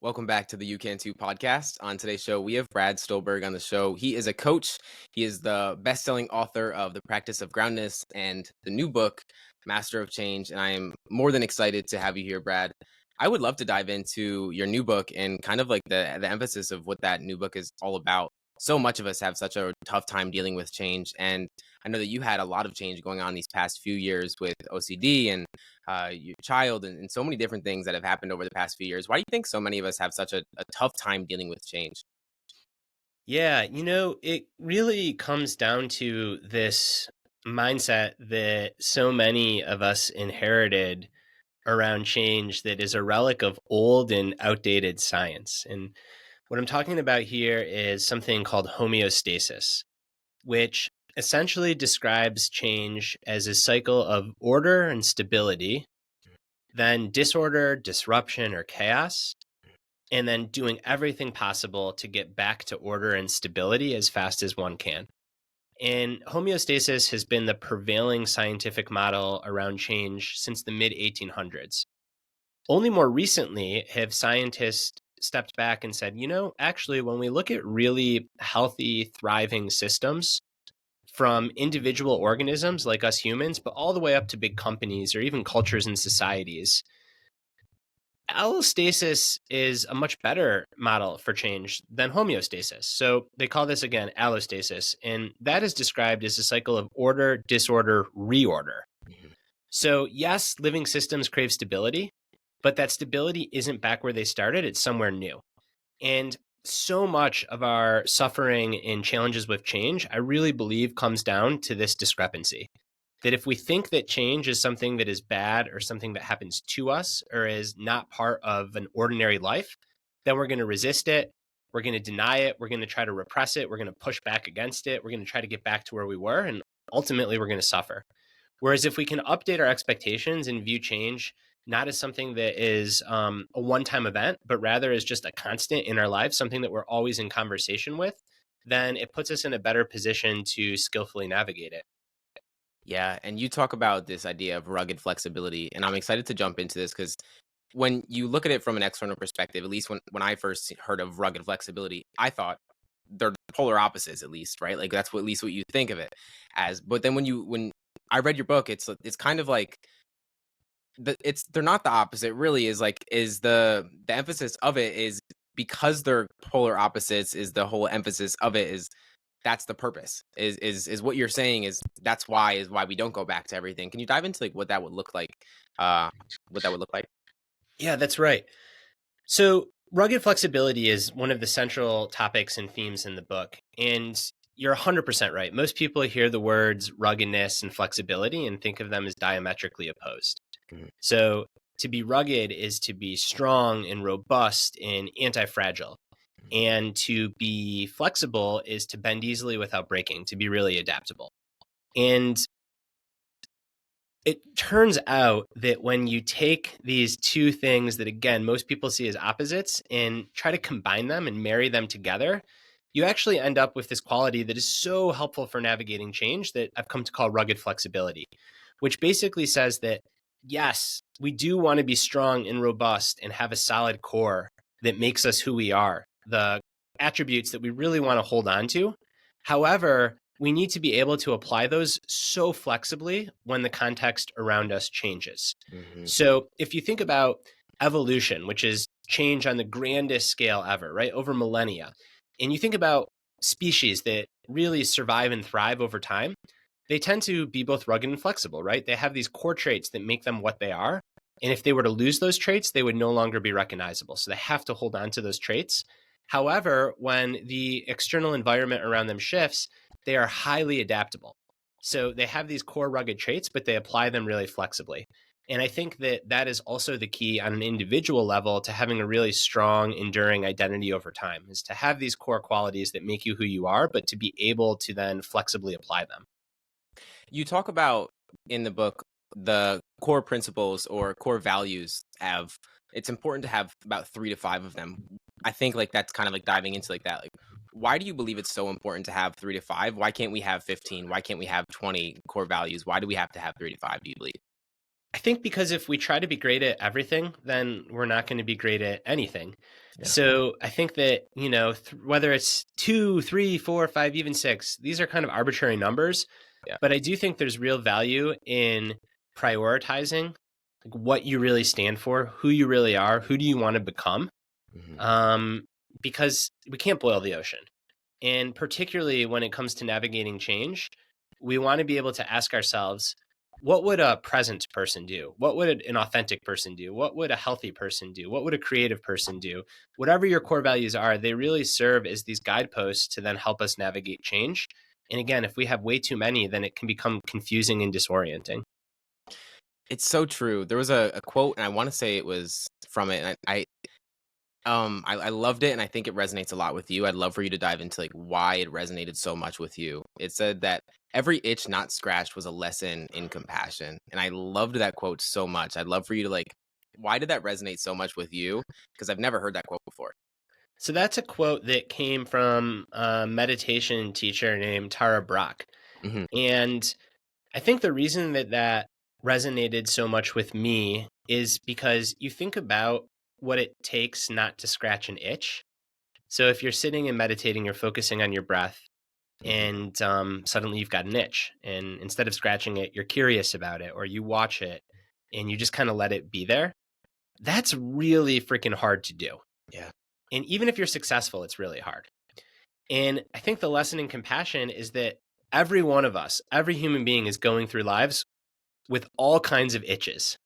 Welcome back to the You Can Too podcast. On today's show, we have Brad Stulberg on the show. He is a coach. He is the best-selling author of The Practice of Groundedness and the new book, Master of Change. And I am more than excited to have you here, Brad. I would love to dive into your new book and kind of like the emphasis of what that new book is all about. So much of us have such a tough time dealing with change. And I know that you had a lot of change going on these past few years with OCD and your child and so many different things that have happened over the past few years. Why do you think so many of us have such a tough time dealing with change? Yeah, it really comes down to this mindset that so many of us inherited around change that is a relic of old and outdated science. And what I'm talking about here is something called homeostasis, which essentially describes change as a cycle of order and stability, then disorder, disruption, or chaos, and then doing everything possible to get back to order and stability as fast as one can. And homeostasis has been the prevailing scientific model around change since the mid 1800s. Only more recently have scientists stepped back and said, actually, when we look at really healthy, thriving systems, from individual organisms like us humans, but all the way up to big companies or even cultures and societies, allostasis is a much better model for change than homeostasis. So they call this again allostasis, and that is described as a cycle of order, disorder, reorder. Mhm. So yes, living systems crave stability, but that stability isn't back where they started, it's somewhere new. And so much of our suffering and challenges with change, I really believe, comes down to this discrepancy. That if we think that change is something that is bad or something that happens to us or is not part of an ordinary life, then we're going to resist it. We're going to deny it. We're going to try to repress it. We're going to push back against it. We're going to try to get back to where we were. And ultimately, we're going to suffer. Whereas if we can update our expectations and view change not as something that is a one-time event, but rather as just a constant in our lives, something that we're always in conversation with, then it puts us in a better position to skillfully navigate it. Yeah, and you talk about this idea of rugged flexibility, and I'm excited to jump into this because when you look at it from an external perspective, at least when I first heard of rugged flexibility, I thought they're polar opposites, at least, right? Like that's what at least what you think of it as. But then when I read your book, it's kind of like they're not the opposite. Really, is the emphasis of it is because they're polar opposites. Is the whole emphasis of it is that's the purpose is what you're saying is why we don't go back to everything. Can you dive into like what that would look like? Uh, what that would look like? Yeah, that's right. So, rugged flexibility is one of the central topics and themes in the book. And you're 100% right. Most people hear the words ruggedness and flexibility and think of them as diametrically opposed. Mhm. So, to be rugged is to be strong and robust and anti fragile. And to be flexible is to bend easily without breaking, to be really adaptable. And it turns out that when you take these two things that, again, most people see as opposites and try to combine them and marry them together, you actually end up with this quality that is so helpful for navigating change that I've come to call rugged flexibility, which basically says that, yes, we do want to be strong and robust and have a solid core that makes us who we are, the attributes that we really want to hold on to. However, we need to be able to apply those so flexibly when the context around us changes. Mhm. So if you think about evolution, which is change on the grandest scale ever, right, over millennia, and you think about species that really survive and thrive over time, they tend to be both rugged and flexible, right? They have these core traits that make them what they are. And if they were to lose those traits, they would no longer be recognizable. So they have to hold on to those traits. However, when the external environment around them shifts, they are highly adaptable. So they have these core rugged traits, but they apply them really flexibly. And I think that that is also the key on an individual level to having a really strong, enduring identity over time, is to have these core qualities that make you who you are, but to be able to then flexibly apply them. You talk about in the book the core principles or core values have it's important to have about 3 to 5 of them. I think like that's kind of like diving into like that. Like why do you believe it's so important to have 3 to 5? Why can't we have 15? Why can't we have 20 core values? Why do we have to have 3 to 5, do you believe? I think because if we try to be great at everything, then we're not going to be great at anything. Yeah. So I think that, whether it's two, three, four, five, even six, these are kind of arbitrary numbers. Yeah. But I do think there's real value in prioritizing like what you really stand for, who you really are, who do you want to become, Mhm. um, because we can't boil the ocean. And particularly when it comes to navigating change, we want to be able to ask ourselves, what would a present person do? What would an authentic person do? What would a healthy person do? What would a creative person do? Whatever your core values are, they really serve as these guideposts to then help us navigate change. And again, if we have way too many, then it can become confusing and disorienting. It's so true. There was a quote, and I want to say it was from it. And I loved it, and I think it resonates a lot with you. I'd love for you to dive into like why it resonated so much with you. It said that every itch not scratched was a lesson in compassion, and I loved that quote so much. I'd love for you to like, why did that resonate so much with you? Because I've never heard that quote before. So that's a quote that came from a meditation teacher named Tara Brach. Hmm. And I think the reason that that resonated so much with me is because you think about what it takes not to scratch an itch. So if you're sitting and meditating, you're focusing on your breath, Hmm. and suddenly you've got an itch. And instead of scratching it, you're curious about it, or you watch it and you just kind of let it be there. That's really freaking hard to do. Yeah. And even if you're successful, it's really hard. And I think the lesson in compassion is that every one of us, every human being is going through lives with all kinds of itches,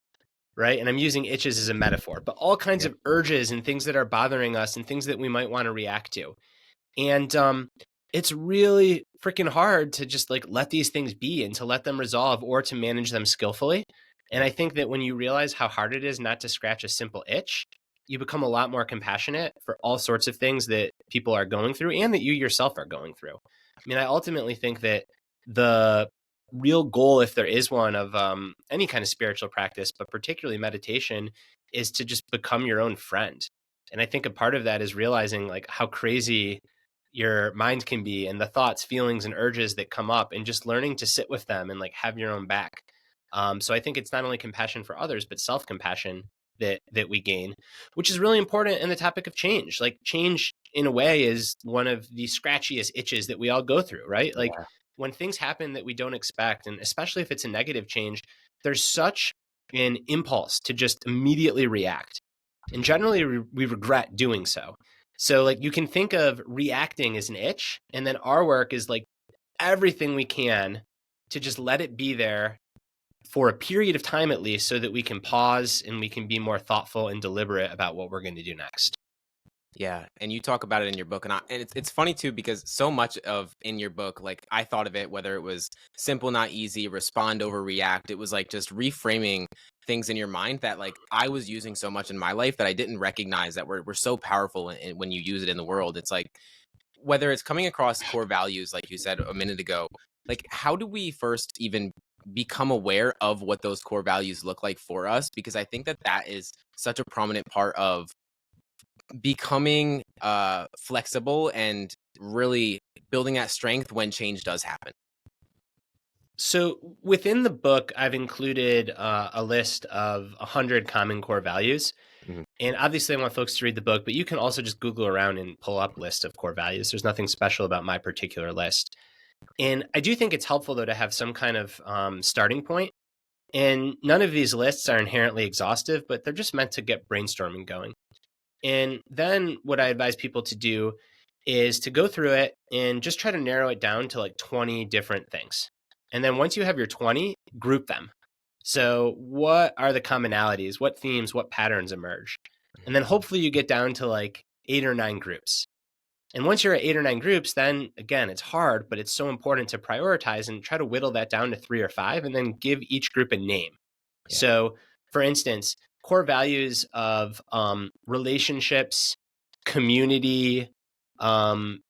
right? And I'm using itches as a metaphor, but all kinds Yeah. of urges and things that are bothering us and things that we might want to react to. And it's really freaking hard to just like let these things be and to let them resolve or to manage them skillfully. And Yeah. I think that when you realize how hard it is not to scratch a simple itch, you become a lot more compassionate for all sorts of things that people are going through and that you yourself are going through. I mean, I ultimately think that the real goal, if there is one, of any kind of spiritual practice, but particularly meditation, is to just become your own friend. And I think a part of that is realizing like how crazy your mind can be and the thoughts, feelings, and urges that come up, and just learning to sit with them and like have your own back. So I think it's not only compassion for others, but self-compassion that we gain, which is really important in the topic of change. Like change in a way is one of the scratchiest itches that we all go through, right? Like Yeah. when things happen that we don't expect, and especially if it's a negative change, there's such an impulse to just immediately react. And Mhm. generally we regret doing so. So like you can think of reacting as an itch, and then our work is like everything we can to just let it be there for a period of time at least, so that we can pause and we can be more thoughtful and deliberate about what we're going to do next. Yeah, and you talk about it in your book, and it's funny too because so much of in your book, like I thought of it, whether it was simple, not easy, respond over react, it was like just reframing things in your mind that like I was using so much in my life that I didn't recognize that were so powerful when you use it in the world. It's like whether it's coming across core values, like you said a minute ago, like how do we first even become aware of what those core values look like for us? Because I think that that is such a prominent part of becoming flexible and really building that strength when change does happen. So within the book, I've included a list of 100 common core values. Mhm. And obviously, I want folks to read the book, but you can also just Google around and pull up lists of core values. There's nothing special about my particular list. And I do think it's helpful, though, to have some kind of starting point. And none of these lists are inherently exhaustive, but they're just meant to get brainstorming going. And then what I advise people to do is to go through it and just try to narrow it down to like 20 different things. And then once you have your 20, group them. So, what are the commonalities? What themes, what patterns emerge? And then hopefully you get down to like 8 or 9 groups. And once you're at 8 or 9 groups, then again, it's hard, but it's so important to prioritize and try to whittle that down to 3 or 5 and then give each group a name. Yeah. So, for instance, core values of relationships, community, um,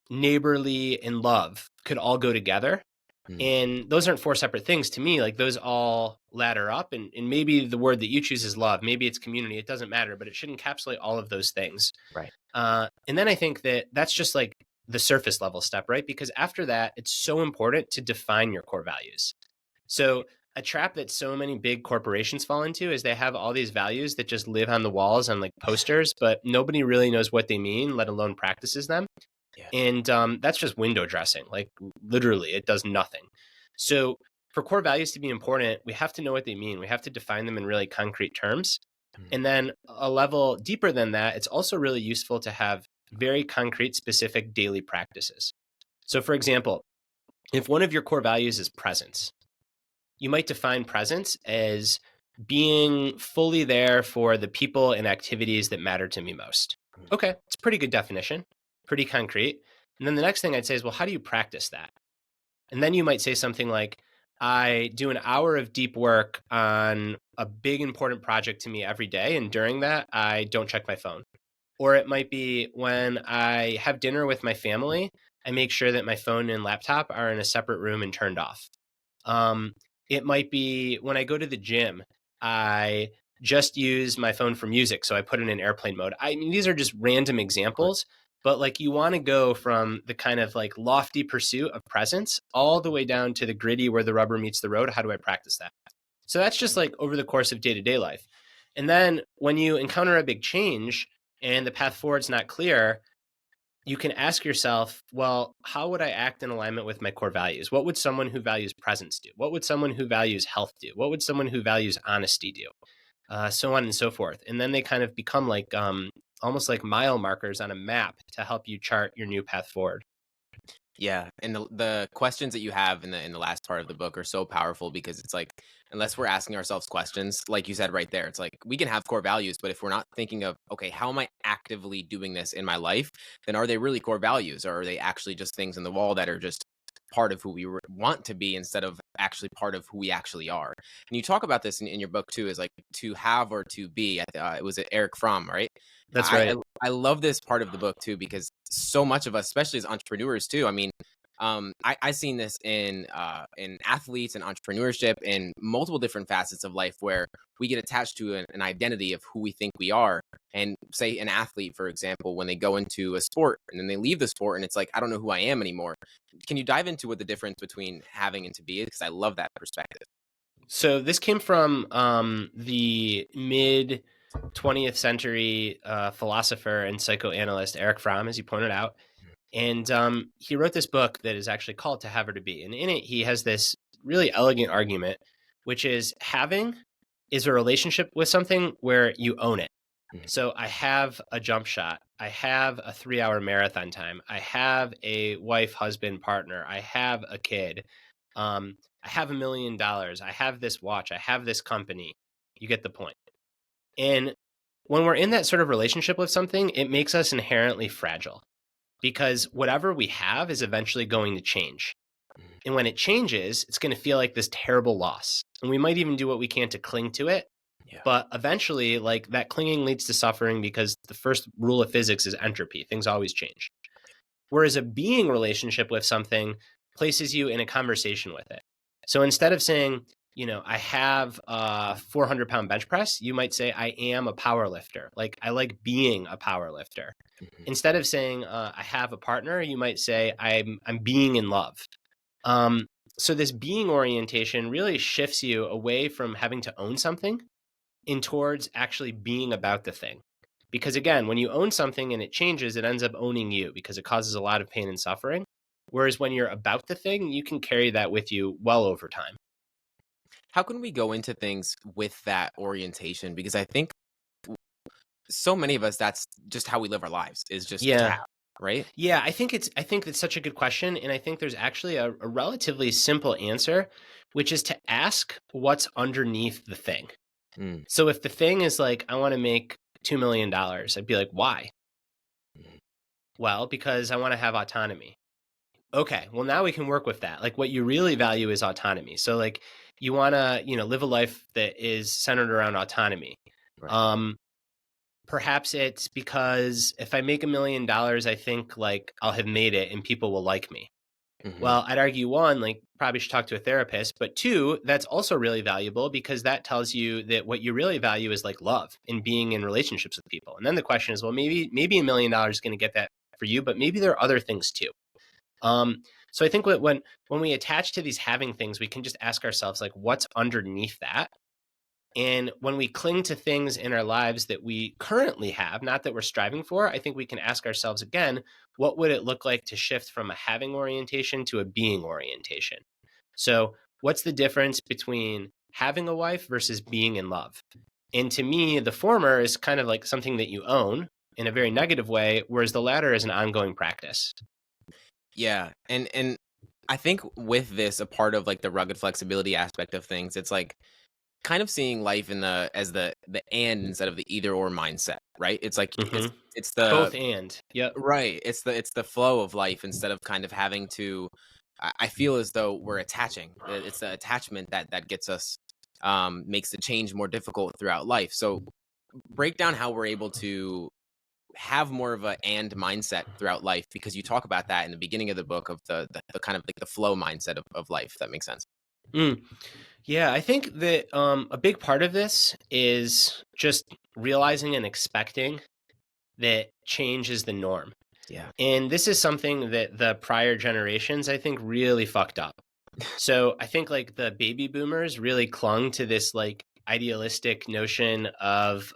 neighborly, and love could all go together. Mm. And those aren't 4 separate things to me. Like those all ladder up. And maybe the word that you choose is love. Maybe it's community. It doesn't matter, but it should encapsulate all of those things. Right. And then I think that that's just like the surface level step, right? Because after that, it's so important to define your core values. So a trap that so many big corporations fall into is they have all these values that just live on the walls on like posters, but nobody really knows what they mean, let alone practices them. Yeah. And that's just window dressing. Like literally, it does nothing. So for core values to be important, we have to know what they mean. We have to define them in really concrete terms. Mm. And then a level deeper than that, it's also really useful to have very concrete, specific daily practices. So, for example, if one of your core values is presence, you might define presence as being fully there for the people and activities that matter to me most. Mm. Okay, it's a pretty good definition, pretty concrete. And then the next thing I'd say is, well, how do you practice that? And then you might say something like, I do an hour of deep work on a big important project to me every day. And during that, I don't check my phone. Or it might be when I have dinner with my family, I make sure that my phone and laptop are in a separate room and turned off. Um, it might be when I go to the gym, I just use my phone for music. So I put it in airplane mode. I mean, these are just random Of course. examples, but like you want to go from the kind of like lofty pursuit of presence all the way down to the gritty where the rubber meets the road. How do I practice that? So that's just like over the course of day to day life. And then when you encounter a big change and the path forward's not clear, you can ask yourself, well, how would I act in alignment with my core values? What would someone who values presence do? What would someone who values health do? What would someone who values honesty do? So on and so forth. And then they kind of become like almost like mile markers on a map to help you chart your new path forward. Yeah, and the questions that you have in the last part of the book are so powerful because it's like unless we're asking ourselves questions, like you said right there, it's like we can have core values, but if we're not thinking of okay, how am I actively doing this in my life, then are they really core values or are they actually just things in the wall that are just part of who we want to be instead of actually part of who we actually are? And you talk about this in your book too, is like to have or to be. It was Eric Fromm, right? That's right. I love this part of the book too because so much of us, especially as entrepreneurs too. I mean, I seen this in athletes and entrepreneurship in multiple different facets of life where we get attached to an identity of who we think we are. And say an athlete, for example, when they go into a sport and then they leave the sport and it's like I don't know who I am anymore. Can you dive into what the difference between having and to be is? Because I love that perspective. So this came from the mid 20th century philosopher and psychoanalyst Eric Fromm, as you pointed out. And he wrote this book that is actually called To Have or to Be. And in it, he has this really elegant argument, which is having is a relationship with something where you own it. Mhm. So I have a jump shot. I have a 3 hour marathon time. I have a wife, husband, partner. I have a kid. I have $1 million. I have this watch. I have this company. You get the point. And when we're in that sort of relationship with something, it makes us inherently fragile because whatever we have is eventually going to change. Mhm. And when it changes, it's going to feel like this terrible loss. And we might even do what we can to cling to it. Yeah. But eventually, like that clinging leads to suffering because the first rule of physics is entropy. Things always change. Whereas a being relationship with something places you in a conversation with it. So instead of saying, I have a 400-pound bench press, you might say, I am a power lifter. Like, I like being a power lifter. Mhm. Instead of saying, I have a partner, you might say, I'm being in love. So this being orientation really shifts you away from having to own something and towards actually being about the thing. Because again, when you own something and it changes, it ends up owning you because it causes a lot of pain and suffering. Whereas when you're about the thing, you can carry that with you well over time. How can we go into things with that orientation? Because I think so many of us, that's just how we live our lives is just to Yeah. have, right? Yeah, I think that's such a good question. And I think there's actually a relatively simple answer, which is to ask what's underneath the thing. Mm. So if the thing is like, I want to make $2 million, I'd be like, why? Mhm. Well, because I want to have autonomy. Okay, well now we can work with that. Like what you really value is autonomy. So like you want to, live a life that is centered around autonomy. Right. Um perhaps it's because if I make $1 million, I think like I'll have made it and people will like me. Mhm. Well, I'd argue one, like probably should talk to a therapist, but two, that's also really valuable because that tells you that what you really value is like love and being in relationships with people. And then the question is, well, maybe $1 million is going to get that for you, but maybe there are other things too. So I think when we attach to these having things, we can just ask ourselves, like, what's underneath that? And when we cling to things in our lives that we currently have, not that we're striving for, I think we can ask ourselves again, what would it look like to shift from a having orientation to a being orientation? So, what's the difference between having a wife versus being in love? And to me, the former is kind of like something that you own in a very negative way, whereas the latter is an ongoing practice. Yeah, and I think with this, a part of like the rugged flexibility aspect of things, it's like kind of seeing life in the as the and instead of the either or mindset, right? It's like Hmm. it's the Both and. Yep. right, it's the flow of life instead of kind of having to. I feel as though we're attaching. It's the attachment that gets us makes the change more difficult throughout life. So break down how we're able to have more of a and mindset throughout life because you talk about that in the beginning of the book of the kind of like the flow mindset of life, if that makes sense. Mm. Yeah, I think that a big part of this is just realizing and expecting that change is the norm. Yeah. And this is something that the prior generations, I think, really fucked up. So I think like the baby boomers really clung to this like idealistic notion of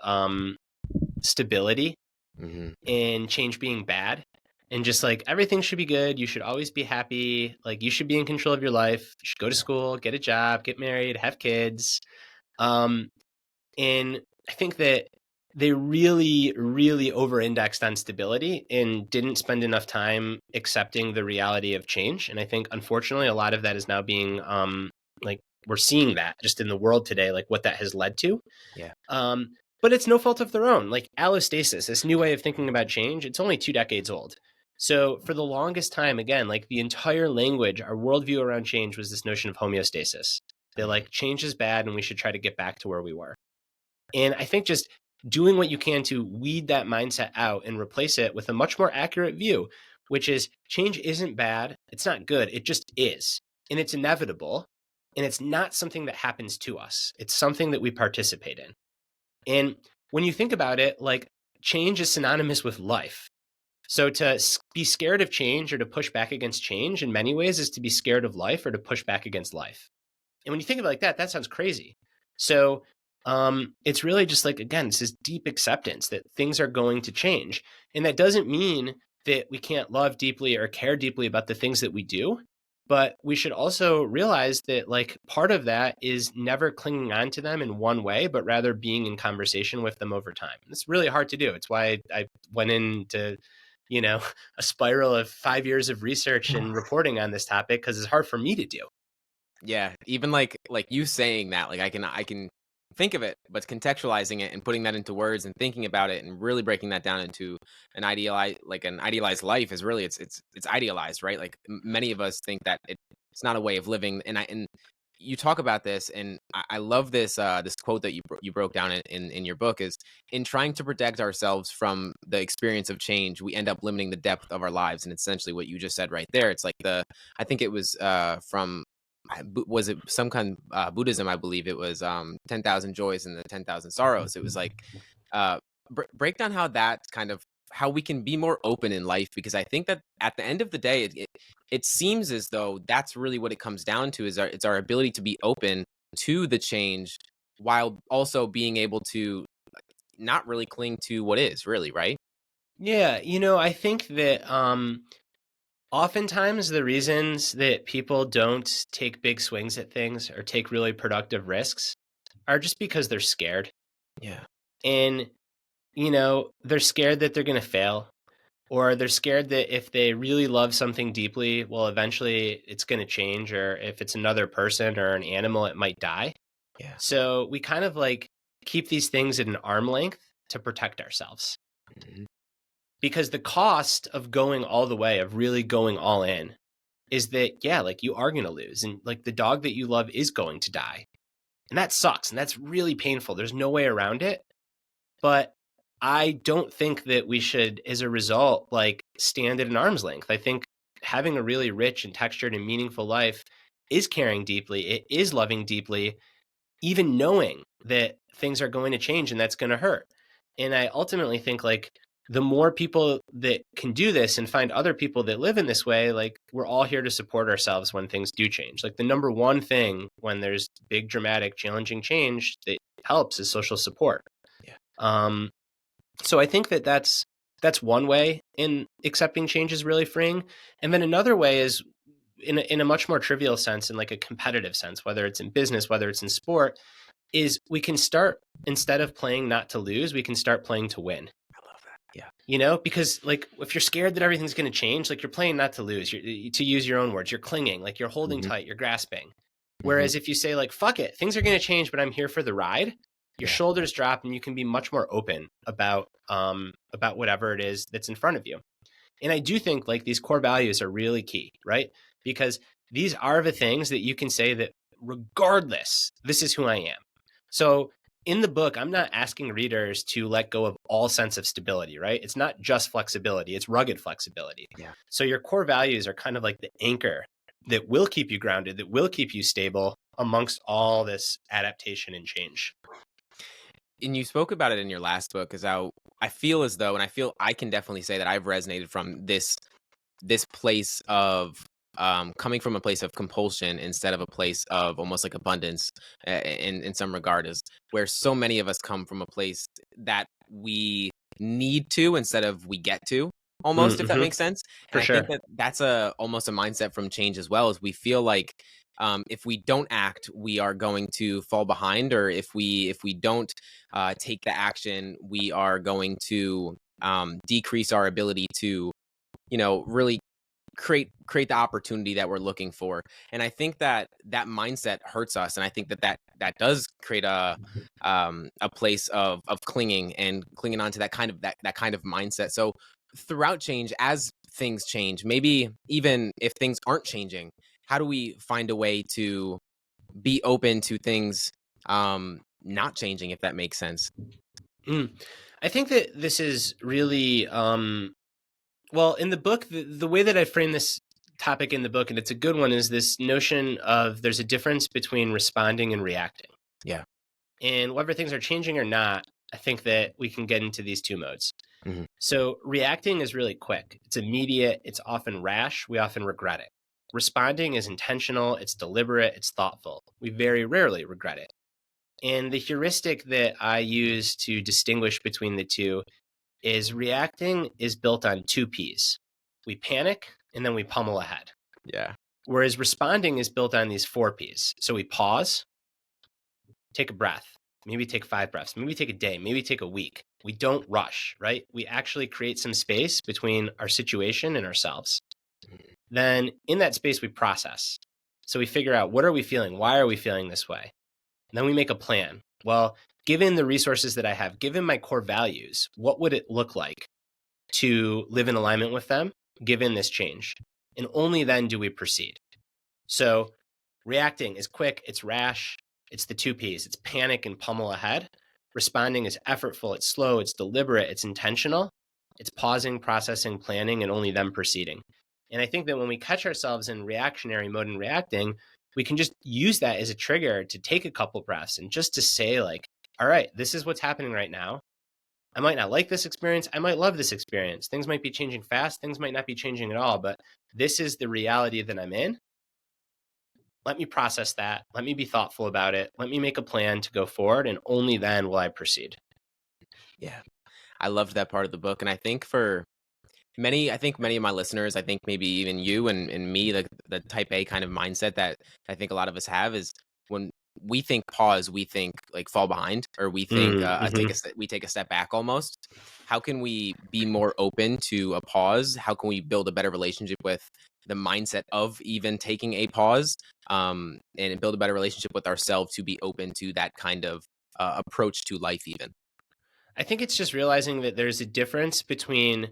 stability Hmm. and change being bad. And just like everything should be good. You should always be happy. Like you should be in control of your life. You should go to school, get a job, get married, have kids. Um, and I think that they really, really over indexed on stability and didn't spend enough time accepting the reality of change. And I think, unfortunately, a lot of that is now being like we're seeing that just in the world today, like what that has led to. Yeah. Um, but it's no fault of their own. Like allostasis, this new way of thinking about change, it's only 2 decades old. So for the longest time, again, like the entire language, our worldview around change was this notion of homeostasis. That Hmm. like change is bad and we should try to get back to where we were. And I think just doing what you can to weed that mindset out and replace it with a much more accurate view, which is change isn't bad. It's not good. It just is. And it's inevitable. And it's not something that happens to us. It's something that we participate in. And when you think about it, like change is synonymous with life. So to be scared of change or to push back against change in many ways is to be scared of life or to push back against life. And when you think of it like that, that sounds crazy. So it's really just like, again, it's this deep acceptance that things are going to change. And that doesn't mean that we can't love deeply or care deeply about the things that we do. But we should also realize that, like, part of that is never clinging on to them in one way, but rather being in conversation with them over time. It's really hard to do. It's why I went into, you know, a spiral of 5 years of research and reporting on this topic because it's hard for me to do. Yeah, even like you saying that, like I can think of it, but contextualizing it and putting that into words and thinking about it and really breaking that down into an idealized life is really it's idealized, right? Like many of us think that it's not a way of living, and you talk about this, and I love this this quote that you broke down in your book is in trying to protect ourselves from the experience of change, we end up limiting the depth of our lives, and it's essentially what you just said right there. It's like the I think it was from was it some kind Buddhism? I believe it was 10,000 joys and the 10,000 sorrows. It was like break down how that kind of how we can be more open in life because I think that at the end of the day, it seems as though that's really what it comes down to is it's our ability to be open to the change while also being able to not really cling to what is really right. Yeah, I think that oftentimes the reasons that people don't take big swings at things or take really productive risks are just because they're scared. Yeah. And, they're scared that they're going to fail, or they're scared that if they really love something deeply, well, eventually it's going to change, or if it's another person or an animal, it might die. Yeah. So we kind of like keep these things at an arm length to protect ourselves. Mhm. Because the cost of going all the way, of really going all in, is that, yeah, like you are going to lose. And like the dog that you love is going to die. And that sucks. And that's really painful. There's no way around it. But I don't think that we should, as a result, like stand at an arm's length. I think having a really rich and textured and meaningful life is caring deeply. It is loving deeply, even knowing that things are going to change and that's going to hurt. And I ultimately think like the more people that can do this and find other people that live in this way, like we're all here to support ourselves when things do change. Like the number one thing when there's big, dramatic, challenging change that helps is social support. Yeah. Um, so I think that that's one way in accepting change is really freeing. And then another way is in a much more trivial sense, in like a competitive sense, whether it's in business, whether it's in sport, is we can start, instead of playing not to lose, we can start playing to win. I love that. Yeah. You know, because like if you're scared that everything's going to change, like you're playing not to lose, to use your own words, you're clinging, like you're holding Hmm. tight, you're grasping. Hmm. Whereas if you say like, fuck it, things are going to change, but I'm here for the ride, your Yeah. shoulders drop and you can be much more open about whatever it is that's in front of you. And I do think like these core values are really key, right? Because these are the things that you can say that regardless, this is who I am. So in the book, I'm not asking readers to let go of all sense of stability, right? It's not just flexibility, it's rugged flexibility. Yeah. So your core values are kind of like the anchor that will keep you grounded, that will keep you stable amongst all this adaptation and change. And you spoke about it in your last book, is how I feel as though, and I feel I can definitely say that I've resonated from this place of coming from a place of compulsion instead of a place of almost like abundance, in some regard, is where so many of us come from a place that we need to instead of we get to, almost, if that Mm-hmm. makes sense. And For I think sure. that that's a almost a mindset from change as well, as we feel like if we don't act, we are going to fall behind, or if we don't take the action, we are going to decrease our ability to, really create the opportunity that we're looking for. And I think that that mindset hurts us, and I think that that does create a place of clinging on to that kind of mindset. So throughout change, as things change, maybe even if things aren't changing, how do we find a way to be open to things not changing, if that makes sense? Mm. I think that this is really well, in the book, the way that I frame this topic in the book, and it's a good one, is this notion of there's a difference between responding and reacting. Yeah. And whether things are changing or not, I think that we can get into these two modes. Hmm. So reacting is really quick. It's immediate. It's often rash. We often regret it. Responding is intentional. It's deliberate. It's thoughtful. We very rarely regret it. And the heuristic that I use to distinguish between the two is reacting is built on two P's. We panic and then we pummel ahead. Yeah. Whereas responding is built on these four P's. So we pause, take a breath, maybe take 5 breaths, maybe take a day, maybe take a week. We don't rush, right? We actually create some space between our situation and ourselves. Then in that space, we process. So we figure out, what are we feeling? Why are we feeling this way? And then we make a plan. Well, given the resources that I have, given my core values, what would it look like to live in alignment with them, given this change? And only then do we proceed. So reacting is quick, it's rash, it's the two P's. It's panic and pummel ahead. Responding is effortful, it's slow, it's deliberate, it's intentional. It's pausing, processing, planning, and only then proceeding. And I think that when we catch ourselves in reactionary mode and reacting, we can just use that as a trigger to take a couple breaths and just to say, like, all right, this is what's happening right now. I might not like this experience. I might love this experience. Things might be changing fast. Things might not be changing at all, but this is the reality that I'm in. Let me process that. Let me be thoughtful about it. Let me make a plan to go forward, and only then will I proceed. Yeah. I loved that part of the book. And I think for many of my listeners, I think maybe even you and me, the type A kind of mindset that I think a lot of us have is, when we think pause, we think like fall behind, or we think Mm-hmm. we take a step back almost. How can we be more open to a pause? How can we build a better relationship with the mindset of even taking a pause, and build a better relationship with ourselves to be open to that kind of approach to life, even? I think it's just realizing that there's a difference between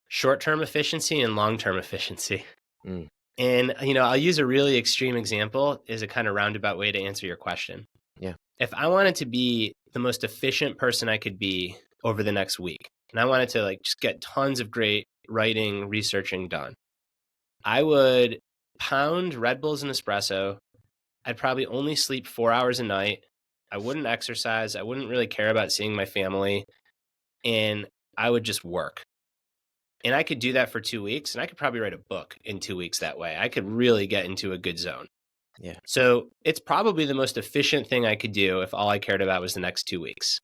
short-term efficiency and long-term efficiency. Mm, And, I'll use a really extreme example as a kind of roundabout way to answer your question. yeah. If I wanted to be the most efficient person I could be over the next week, and I wanted to like just get tons of great writing, researching done, I would pound Red Bulls and espresso. I'd probably only sleep 4 hours a night. I wouldn't exercise. I wouldn't really care about seeing my family. And I would just work. And I could do that for 2 weeks, and I could probably write a book in 2 weeks that way. I could really get into a good zone. Yeah. So it's probably the most efficient thing I could do if all I cared about was the next 2 weeks.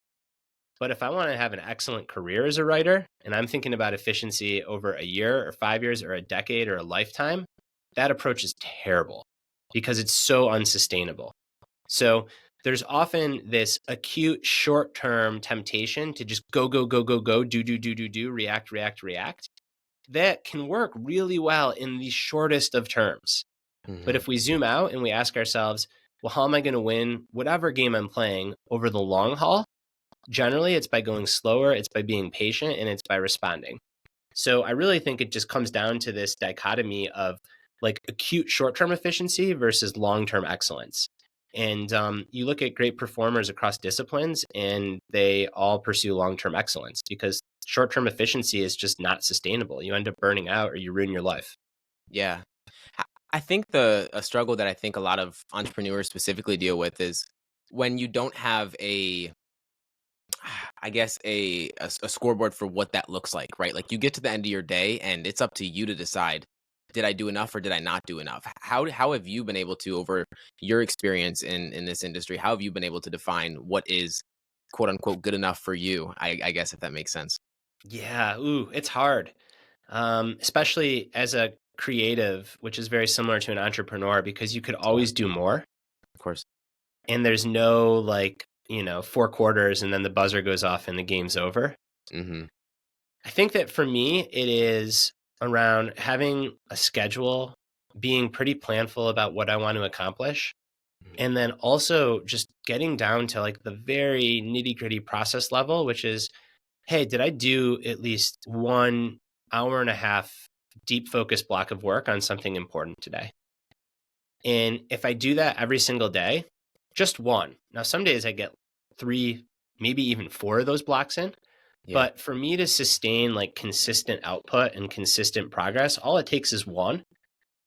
But if I want to have an excellent career as a writer, and I'm thinking about efficiency over a year or 5 years or a decade or a lifetime, that approach is terrible because it's so unsustainable. So there's often this acute short term temptation to just go, go, go, go, go, do, react, react, react. That can work really well in the shortest of terms. But Hmm. if we zoom out and we ask ourselves, well, how am I going to win whatever game I'm playing over the long haul? Generally, it's by going slower, it's by being patient, and it's by responding. So I really think it just comes down to this dichotomy of like acute short term efficiency versus long term excellence. And you look at great performers across disciplines, and they all pursue long term excellence because short term efficiency is just not sustainable. You end up burning out or you ruin your life. Yeah. I I think the a struggle that I think a lot of entrepreneurs specifically deal with is when you don't have a I guess a scoreboard for what that looks like, right? Like you get to the end of your day and it's up to you to decide, did I do enough or did I not do enough? How have you been able to, over your experience in this industry, how have you been able to define what is quote unquote good enough for you? I guess if that makes sense. Yeah, ooh, it's hard, especially as a creative, which is very similar to an entrepreneur because you could Yeah, always do more. of course. And there's no like, 4 quarters and then the buzzer goes off and the game's over. Hmm. I think that for me, it is around having a schedule, being pretty planful about what I want to accomplish, and then also just getting down to like the very nitty gritty process level, which is, hey, did I do at least 1 hour and a half deep focus block of work on something important today? And if I do that every single day, just one. Now, some days I get 3, maybe even 4 of those blocks in. Yeah. But for me to sustain like consistent output and consistent progress, all it takes is one.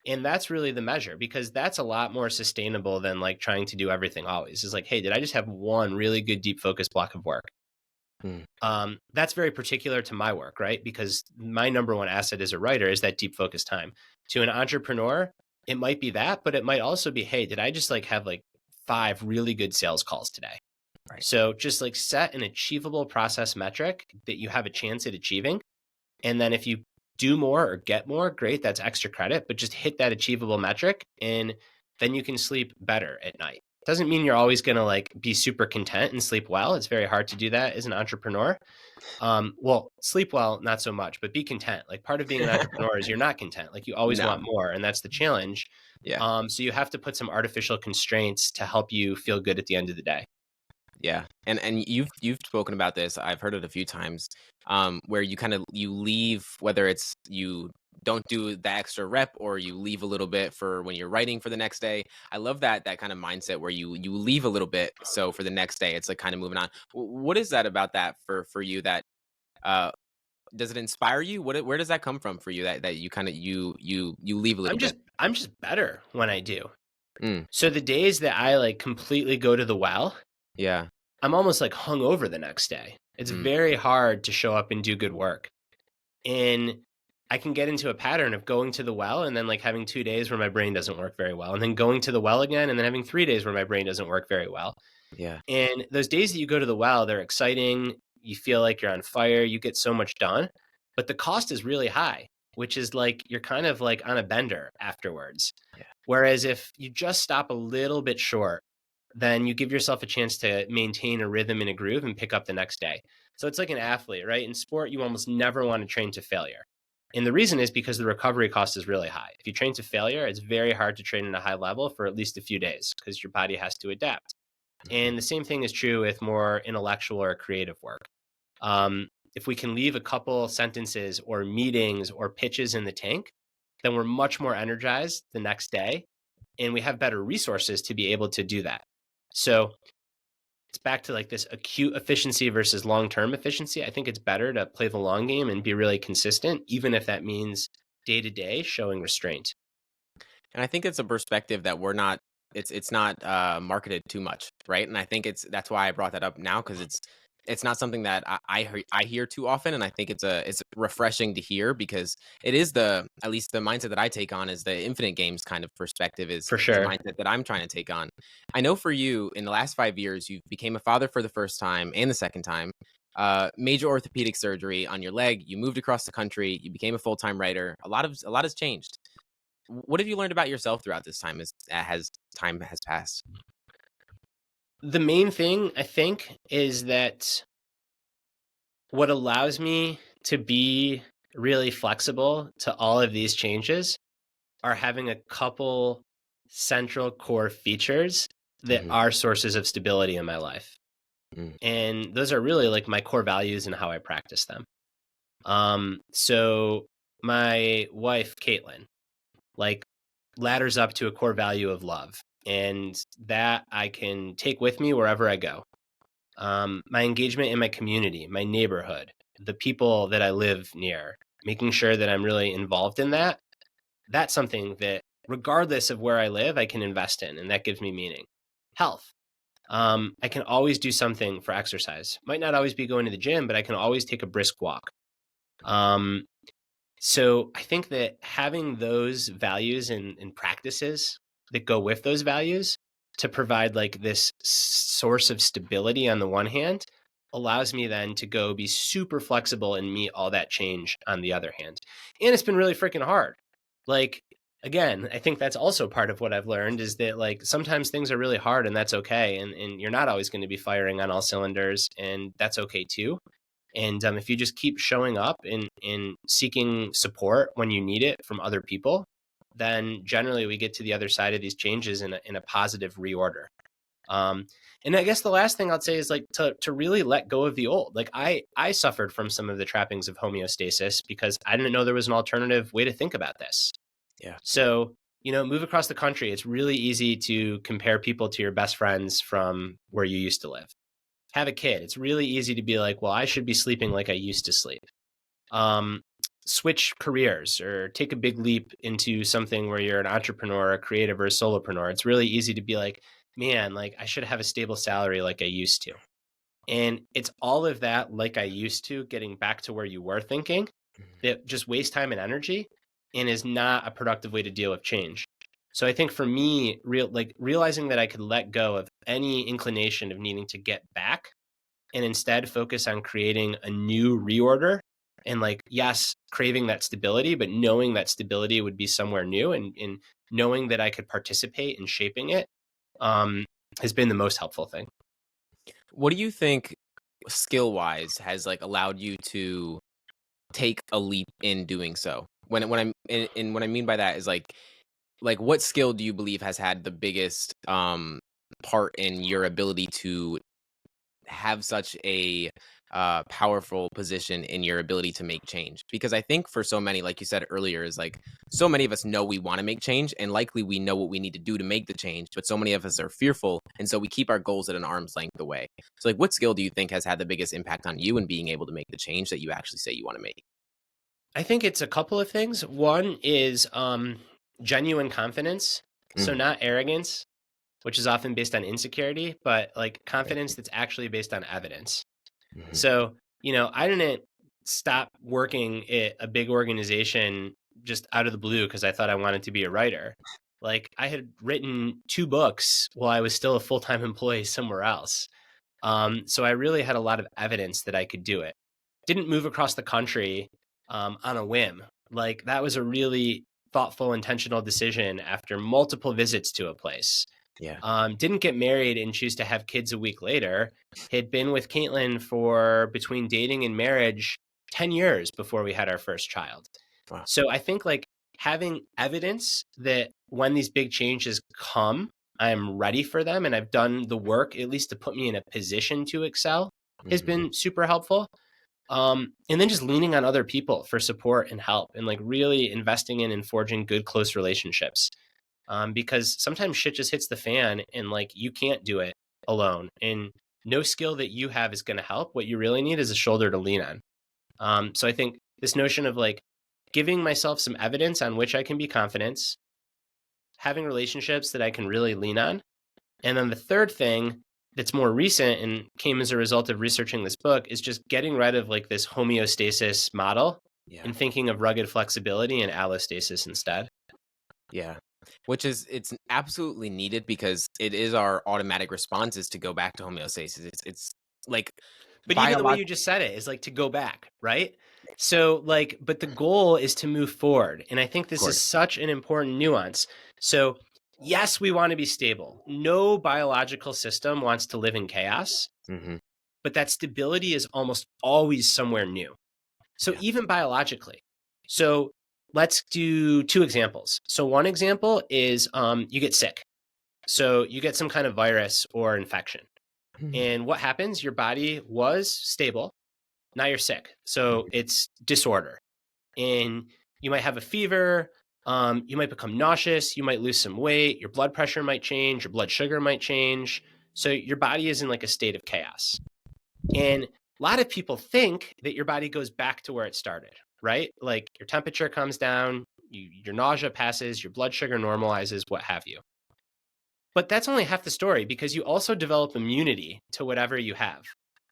And that's really the measure because that's a lot more sustainable than like trying to do everything always. It's like, hey, did I just have one really good deep focus block of work? Mm. That's very particular to my work, right? Because my number one asset as a writer is that deep focus time. To an entrepreneur, it might be that, but it might also be, hey, did I just like have like 5 really good sales calls today? Right. So just like set an achievable process metric that you have a chance at achieving. And then if you do more or get more, great, that's extra credit, but just hit that achievable metric and then you can sleep better at night. Doesn't mean you're always going to like be super content and sleep well. It's very hard to do that as an entrepreneur. Well, sleep well, not so much, but be content. Like part of being an entrepreneur is you're not content. Like you always No. want more, and that's the challenge. Yeah. So you have to put some artificial constraints to help you feel good at the end of the day. Yeah, and you've spoken about this. I've heard it a few times, where you kind of you leave, whether it's you don't do the extra rep or you leave a little bit for when you're writing for the next day. I love that kind of mindset where you leave a little bit so for the next day it's like kind of moving on. What is that about that for you that uh does it inspire you? Where does that come from for you that you kind of you leave a I'm little just bit? I'm just better when I do. Mm, So the days that I like completely go to the well, yeah. I'm almost like hung over the next day. It's Mm, very hard to show up and do good work. And I can get into a pattern of going to the well and then like having 2 days where my brain doesn't work very well, and then going to the well again and then having 3 days where my brain doesn't work very well. yeah. And those days that you go to the well, they're exciting. You feel like you're on fire. You get so much done, but the cost is really high, which is like you're kind of like on a bender afterwards. Yeah. Whereas if you just stop a little bit short, then you give yourself a chance to maintain a rhythm and a groove and pick up the next day. So it's like an athlete, right? In sport, you almost never want to train to failure. And the reason is because the recovery cost is really high. If you train to failure, it's very hard to train at a high level for at least a few days because your body has to adapt. Mhm. And the same thing is true with more intellectual or creative work. If we can leave a couple sentences or meetings or pitches in the tank, then we're much more energized the next day and we have better resources to be able to do that. So it's back to like this acute efficiency versus long term efficiency. I think it's better to play the long game and be really consistent, even if that means day to day showing restraint. And I think it's a perspective that we're not it's not marketed too much, right? And I think it's that's why I brought that up now because it's It's not something that I hear too often, and I think it's refreshing to hear because it is at least the mindset that I take on is the infinite games kind of perspective is For the sure. mindset that I'm trying to take on. I know for you, in the last 5 years, you became a father for the first time and the second time, major orthopedic surgery on your leg, you moved across the country, you became a full-time writer. A lot has changed. What have you learned about yourself throughout this time as time has passed? The main thing I think is that what allows me to be really flexible to all of these changes are having a couple central core features that Mhm, are sources of stability in my life. mm, And those are really like my core values and how I practice them. So my wife, Caitlin, like ladders up to a core value of love. And that I can take with me wherever I go. My engagement in my community, my neighborhood, the people that I live near, making sure that I'm really involved in that. That's something that, regardless of where I live, I can invest in, and that gives me meaning. Health. I can always do something for exercise. Might not always be going to the gym, but I can always take a brisk walk. Um, so I think that having those values and practices that go with those values to provide like this source of stability on the one hand allows me then to go be super flexible and meet all that change on the other hand. And it's been really freaking hard. Like again, I think that's also part of what I've learned is that like sometimes things are really hard and that's okay. And you're not always going to be firing on all cylinders and that's okay too. And if you just keep showing up and seeking support when you need it from other people, then generally we get to the other side of these changes in a positive reorder. Um, and I guess the last thing I'd say is like to really let go of the old. Like I suffered from some of the trappings of homeostasis because I didn't know there was an alternative way to think about this. yeah. So, move across the country. It's really easy to compare people to your best friends from where you used to live. Have a kid. It's really easy to be like, well, I should be sleeping like I used to sleep. Um, Switch careers or take a big leap into something where you're an entrepreneur, a creative, or a solopreneur. It's really easy to be like, man, like I should have a stable salary like I used to. And it's all of that like I used to, getting back to where you were thinking, Mhm. that just wastes time and energy and is not a productive way to deal with change. So I think for me, realizing that I could let go of any inclination of needing to get back and instead focus on creating a new reorder and like yes craving that stability but knowing that stability would be somewhere new and knowing that I could participate in shaping it um, has been the most helpful thing. What do you think skill wise has like allowed you to take a leap in doing so? When I'm and what I mean by that is like what skill do you believe has had the biggest part in your ability to have such a powerful position in your ability to make change? Because I think for so many, like you said earlier, is like so many of us know we want to make change and likely we know what we need to do to make the change, but so many of us are fearful. And so we keep our goals at an arm's length away. So, like, what skill do you think has had the biggest impact on you in being able to make the change that you actually say you want to make? I think it's a couple of things. One is genuine confidence, so Mm, not arrogance, which is often based on insecurity, but like right. confidence that's actually based on evidence. Mhm. So, I didn't stop working at a big organization just out of the blue because I thought I wanted to be a writer. Like, I had written 2 books while I was still a full-time employee somewhere else. So I really had a lot of evidence that I could do it. Didn't move across the country, on a whim. Like, that was a really thoughtful, intentional decision after multiple visits to a place. Yeah. Didn't get married and choose to have kids a week later. Had been with Caitlin for between dating and marriage 10 years before we had our first child. Wow. So I think like having evidence that when these big changes come, I'm ready for them and I've done the work at least to put me in a position to excel has Mhm. been super helpful. And then just leaning on other people for support and help and like really investing in and forging good close relationships, because sometimes shit just hits the fan and like you can't do it alone. And no skill that you have is going to help. What you really need is a shoulder to lean on. So I think this notion of like giving myself some evidence on which I can be confident, having relationships that I can really lean on. And then the third thing that's more recent and came as a result of researching this book is just getting rid of like this homeostasis model Yeah. and thinking of rugged flexibility and allostasis instead. Yeah. Which is it's absolutely needed because it is our automatic response is to go back to homeostasis. It's like But even the way you biological. just said it is like to go back, right? So like, but the goal is to move forward. And I think Of this is course. such an important nuance. So yes, we want to be stable. No biological system wants to live in chaos, Hmm. but that stability is almost always somewhere new. So Yeah. even biologically. So let's do two examples. So one example is you get sick. So you get some kind of virus or infection. Mhm. And what happens? Your body was stable. Now you're sick. So Mhm. it's disorder. And you might have a fever. You might become nauseous. You might lose some weight. Your blood pressure might change. Your blood sugar might change. So your body is in like a state of chaos. And a lot of people think that your body goes back to where it started, right? Like your temperature comes down, your nausea passes, your blood sugar normalizes, what have you. But that's only half the story because you also develop immunity to whatever you have.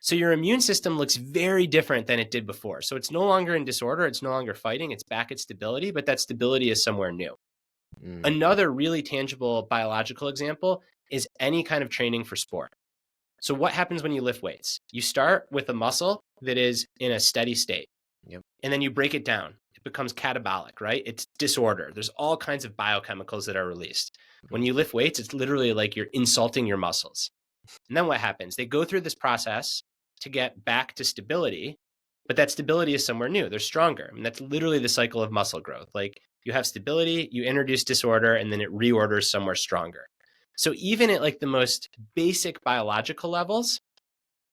So your immune system looks very different than it did before. So it's no longer in disorder, it's no longer fighting, it's back at stability, but that stability is somewhere new. Mm. Another really tangible biological example is any kind of training for sport. So what happens when you lift weights? You start with a muscle that is in a steady state, Yep. and then you break it down. It becomes catabolic, right? It's disorder. There's all kinds of biochemicals that are released. When Mhm. you lift weights, it's literally like you're insulting your muscles. And then what happens? They go through this process to get back to stability, but that stability is somewhere new. They're stronger. And that's literally the cycle of muscle growth. Like you have stability, you introduce disorder, and then it reorders somewhere stronger. So even at like the most basic biological levels,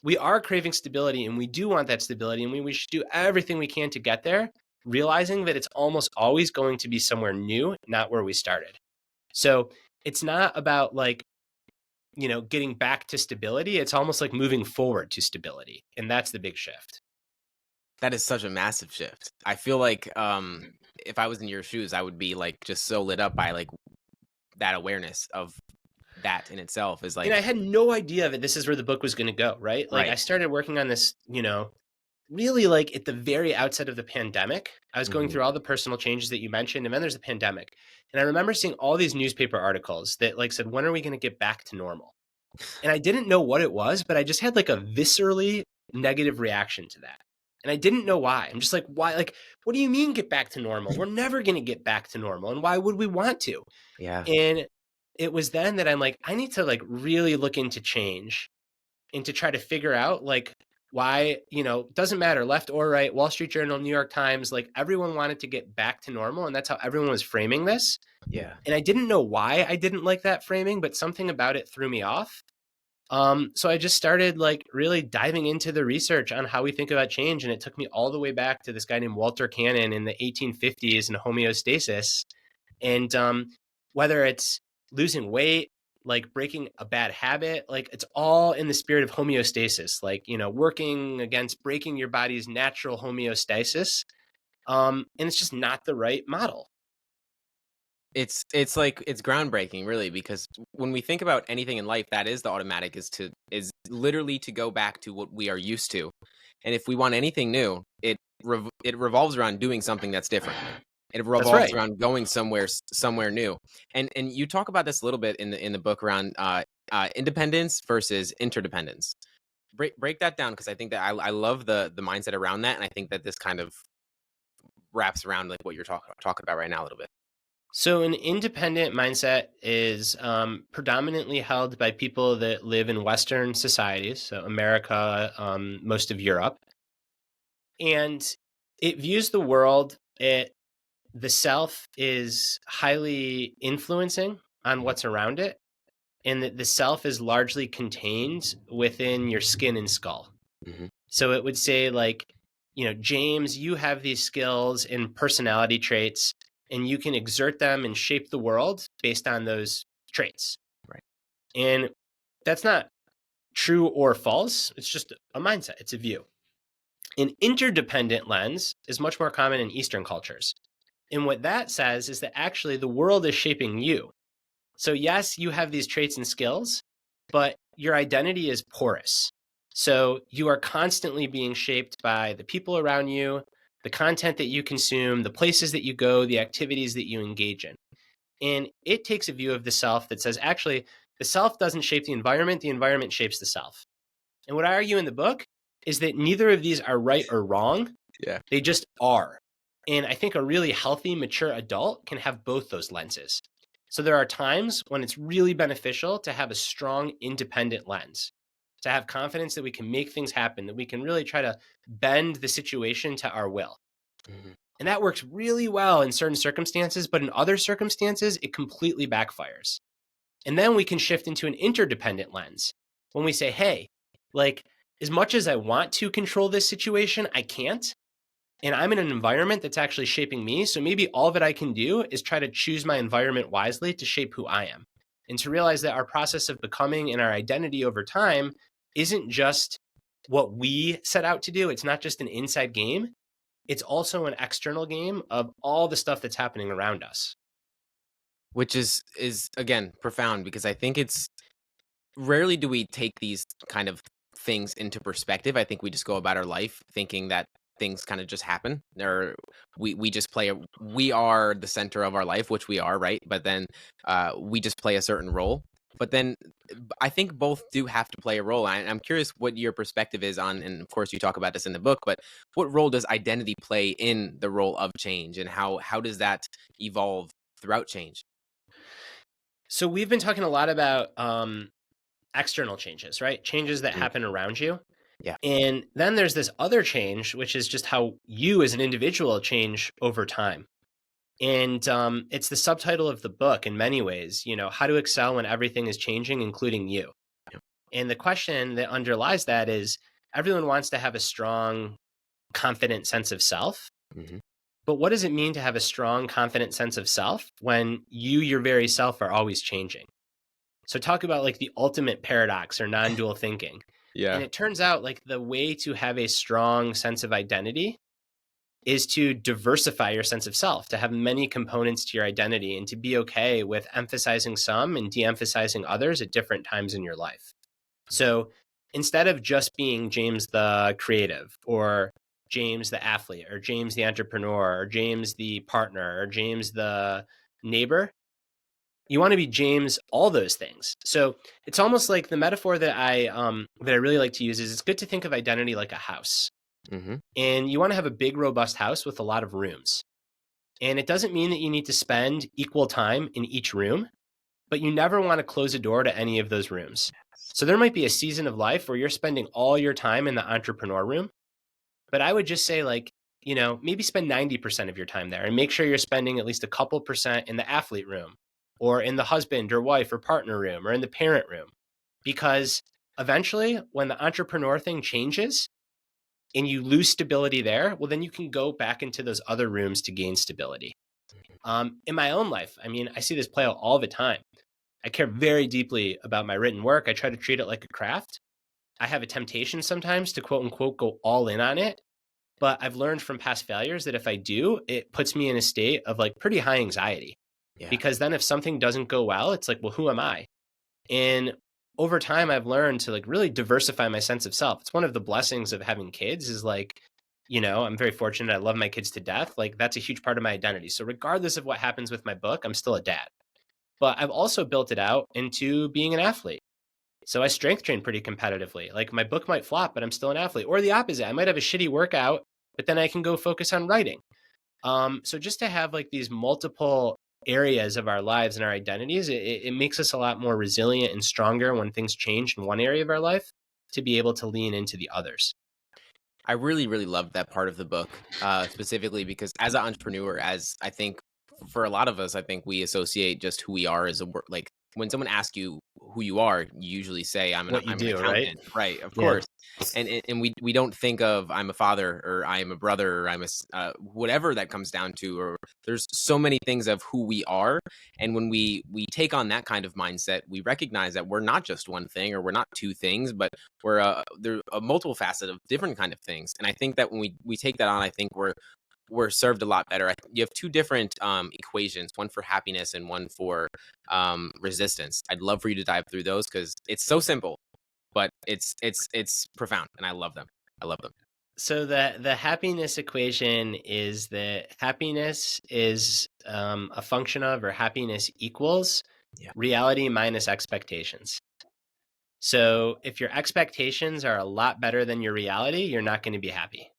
we are craving stability and we do want that stability and we should do everything we can to get there, realizing that it's almost always going to be somewhere new, not where we started. So it's not about like, getting back to stability. It's almost like moving forward to stability. And that's the big shift. That is such a massive shift. I feel like if I was in your shoes, I would be like just so lit up by like that awareness of that in itself is And I like had no idea that this is where the book was going to go, right? Like I right. started working on this, really like at the very outset of the pandemic. I was going Hmm. through all the personal changes that you mentioned, and then there's a pandemic. And I remember seeing all these newspaper articles that like said, when are we going to get back to normal? And I didn't know what it was, but I just had like a viscerally negative reaction to that. And I didn't know why. I'm just like, why? Like, what do you mean get back to normal? We're never going to get back to normal. And why would we want to? Yeah. And it was then that I'm like, I need to like really look into change and to try to figure out like why, doesn't matter left or right, Wall Street Journal, New York Times, like everyone wanted to get back to normal. And that's how everyone was framing this. Yeah. And I didn't know why I didn't like that framing, but something about it threw me off. So I just started like really diving into the research on how we think about change. And it took me all the way back to this guy named Walter Cannon in the 1850s and homeostasis. And whether it's losing weight, like breaking a bad habit, like it's all in the spirit of homeostasis, like, working against breaking your body's natural homeostasis. And it's just not the right model. It's like it's groundbreaking really because when we think about anything in life that is the automatic is literally to go back to what we are used to. And if we want anything new, it revolves around doing something that's different. It That's revolves right. around going somewhere new. And you talk about this a little bit in the book around independence versus interdependence. Break that down because I think that I love the mindset around that, and I think that this kind of wraps around like what you're talking about right now a little bit. So, an independent mindset is predominantly held by people that live in Western societies, so America, most of Europe. And it views the world, the self is highly influencing on Mhm. what's around it, and that the self is largely contained within your skin and skull. Mhm. So it would say, like, James, you have these skills and personality traits, and you can exert them and shape the world based on those traits. Right. And that's not true or false. It's just a mindset, it's a view. An interdependent lens is much more common in Eastern cultures. And what that says is that actually the world is shaping you. So, yes, you have these traits and skills, but your identity is porous. So you are constantly being shaped by the people around you, the content that you consume, the places that you go, the activities that you engage in. And it takes a view of the self that says, actually, the self doesn't shape the environment shapes the self. And what I argue in the book is that neither of these are right or wrong. Yeah. They just are. And I think a really healthy, mature adult can have both those lenses. So there are times when it's really beneficial to have a strong, independent lens, to have confidence that we can make things happen, that we can really try to bend the situation to our will. Mhm. And that works really well in certain circumstances, but in other circumstances, it completely backfires. And then we can shift into an interdependent lens when we say, hey, like, as much as I want to control this situation, I can't. And I'm in an environment that's actually shaping me. So maybe all that I can do is try to choose my environment wisely to shape who I am. And to realize that our process of becoming and our identity over time isn't just what we set out to do. It's not just an inside game. It's also an external game of all the stuff that's happening around us. Which is again profound, because I think it's rarely do we take these kind of things into perspective. I think we just go about our life thinking that things kind of just happen, or we just play we are the center of our life, which we are, right? But then we just play a certain role. But then I think both do have to play a role. I'm curious what your perspective is on, and of course you talk about this in the book, but what role does identity play in the role of change, and how does that evolve throughout change? So we've been talking a lot about external changes, right? Changes that Mm. happen around you. Yeah. And then there's this other change, which is just how you as an individual change over time. And it's the subtitle of the book in many ways, how to excel when everything is changing, including you. Yeah. And the question that underlies that is everyone wants to have a strong, confident sense of self. Hmm. But what does it mean to have a strong, confident sense of self when you, your very self, are always changing? So talk about like the ultimate paradox or non-dual thinking. And Yeah. it turns out like the way to have a strong sense of identity is to diversify your sense of self, to have many components to your identity and to be okay with emphasizing some and de-emphasizing others at different times in your life. So instead of just being James the creative or James the athlete or James the entrepreneur or James the partner or James the neighbor, you want to be James all those things. So it's almost like the metaphor that I really like to use is it's good to think of identity like a house. Hmm. And you want to have a big robust house with a lot of rooms. And it doesn't mean that you need to spend equal time in each room, but you never want to close a door to any of those rooms. So there might be a season of life where you're spending all your time in the entrepreneur room, but I would just say like, maybe spend 90% of your time there and make sure you're spending at least a couple percent in the athlete room or in the husband or wife or partner room or in the parent room. Because eventually when the entrepreneur thing changes and you lose stability there, well, then you can go back into those other rooms to gain stability. In my own life, I mean, I see this play out all the time. I care very deeply about my written work. I try to treat it like a craft. I have a temptation sometimes to quote unquote go all in on it. But I've learned from past failures that if I do, it puts me in a state of like pretty high anxiety. Yeah. Because then if something doesn't go well, it's like, well, who am I? And over time, I've learned to like really diversify my sense of self. It's one of the blessings of having kids is like, I'm very fortunate. I love my kids to death. Like that's a huge part of my identity. So regardless of what happens with my book, I'm still a dad. But I've also built it out into being an athlete. So I strength train pretty competitively. Like my book might flop, but I'm still an athlete. Or the opposite. I might have a shitty workout, but then I can go focus on writing. So just to have like these multiple areas of our lives and our identities, it makes us a lot more resilient and stronger when things change in one area of our life to be able to lean into the others. I really, really loved that part of the book, specifically because as an entrepreneur, as I think for a lot of us, I think we associate just who we are as a work. Like when someone asks you who you are, you usually say, What you I'm an do, right? accountant," right? Of Yeah. course, and we don't think of I'm a father or I am a brother or whatever that comes down to. Or there's so many things of who we are, and when we take on that kind of mindset, we recognize that we're not just one thing or we're not two things, but we're there a multiple facet of different kind of things. And I think that when we take that on, I think we're served a lot better. You have two different equations, one for happiness and one for resistance. I'd love for you to dive through those because it's so simple, but it's profound, and I love them. I love them. So the happiness equation is that happiness is a function of, or happiness equals, Yeah. reality minus expectations. So if your expectations are a lot better than your reality, you're not going to be happy.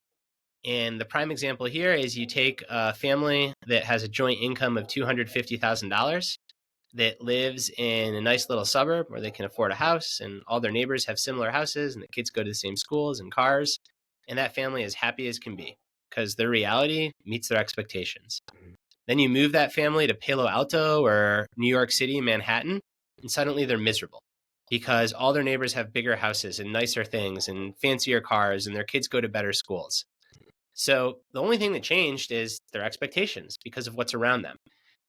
And the prime example here is you take a family that has a joint income of $250,000 that lives in a nice little suburb where they can afford a house and all their neighbors have similar houses and the kids go to the same schools and cars. And that family is happy as can be because their reality meets their expectations. Then you move that family to Palo Alto or New York City, Manhattan, and suddenly they're miserable because all their neighbors have bigger houses and nicer things and fancier cars and their kids go to better schools. So the only thing that changed is their expectations because of what's around them.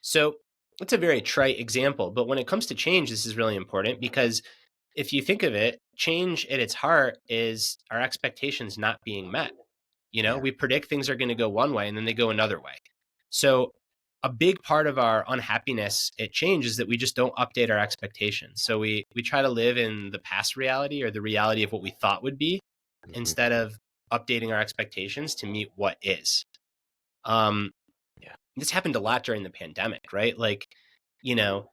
So it's a very trite example, but when it comes to change, this is really important because if you think of it, change at its heart is our expectations not being met. Yeah. We predict things are going to go one way and then they go another way. So a big part of our unhappiness at change is that we just don't update our expectations. So we try to live in the past reality or the reality of what we thought would be Mhm. instead of updating our expectations to meet what is. Um, Yeah. this happened a lot during the pandemic, right? Like, you know,